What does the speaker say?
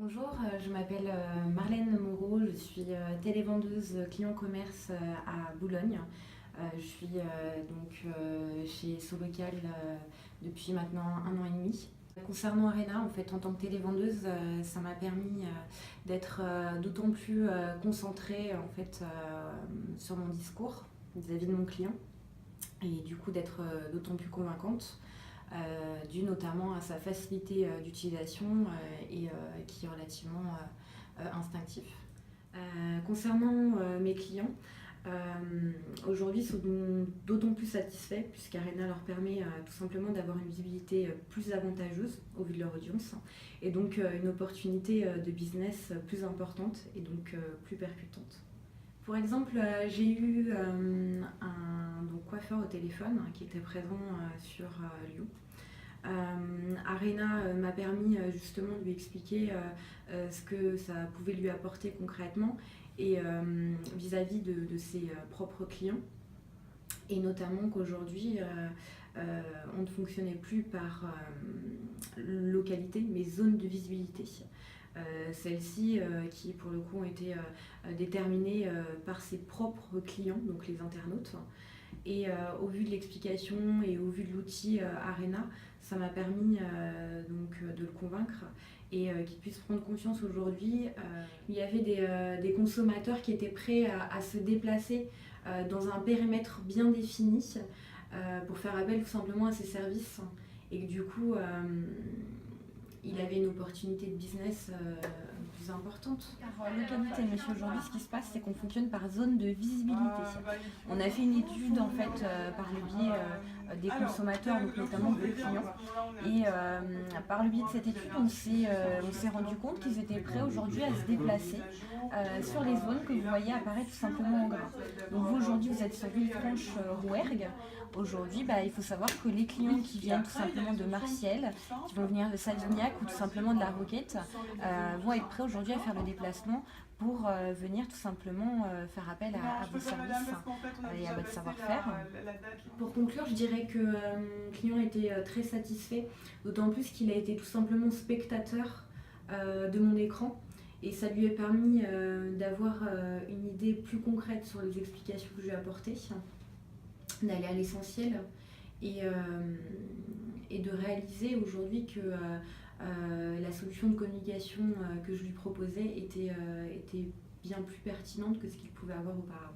Bonjour, je m'appelle Marlène Moreau, je suis télévendeuse client commerce à Boulogne. Je suis chez Solocal depuis maintenant 1 an et demi. Concernant Arena, en fait, en tant que télévendeuse, ça m'a permis d'être d'autant plus concentrée en fait, sur mon discours vis-à-vis de mon client et du coup d'être d'autant plus convaincante, dû notamment à sa facilité d'utilisation et qui est relativement instinctif. Concernant mes clients, aujourd'hui ils sont d'autant plus satisfaits puisqu'Arena leur permet tout simplement d'avoir une visibilité plus avantageuse au vu de leur audience et donc une opportunité de business plus importante et donc plus percutante. Pour exemple, j'ai eu un coiffeur au téléphone qui était présent sur Lyon. Arena m'a permis justement de lui expliquer ce que ça pouvait lui apporter concrètement et vis-à-vis de ses propres clients. Et notamment qu'aujourd'hui, on ne fonctionnait plus par localité, mais zone de visibilité. Celles-ci qui pour le coup ont été déterminées par ses propres clients, donc les internautes. Et au vu de l'explication et au vu de l'outil Arena, ça m'a permis de le convaincre et qu'il puisse prendre confiance aujourd'hui. Il y avait des consommateurs qui étaient prêts à se déplacer dans un périmètre bien défini pour faire appel tout simplement à ces services et que du coup il avait une opportunité de business plus importante. Car localité, monsieur, aujourd'hui, ce qui se passe, c'est qu'on fonctionne par zone de visibilité. On a fait une étude en fait par le biais des consommateurs, donc notamment des clients. Et par le biais de cette étude, on s'est rendu compte qu'ils étaient prêts aujourd'hui à se déplacer sur les zones que vous voyez apparaître tout simplement en gras. Donc vous aujourd'hui, vous êtes sur Villefranche-Rouergue. Aujourd'hui, il faut savoir que les clients qui viennent tout simplement de Martiel, qui vont venir de Savignac ou tout simplement de la Roquette, vont être prêts aujourd'hui à faire le déplacement pour venir tout simplement faire appel à vos services et à votre savoir-faire. Pour conclure, je dirais que mon client était très satisfait, d'autant plus qu'il a été tout simplement spectateur de mon écran et ça lui a permis d'avoir une idée plus concrète sur les explications que je lui ai apportées, d'aller à l'essentiel et de réaliser aujourd'hui que la solution de communication que je lui proposais était bien plus pertinente que ce qu'il pouvait avoir auparavant.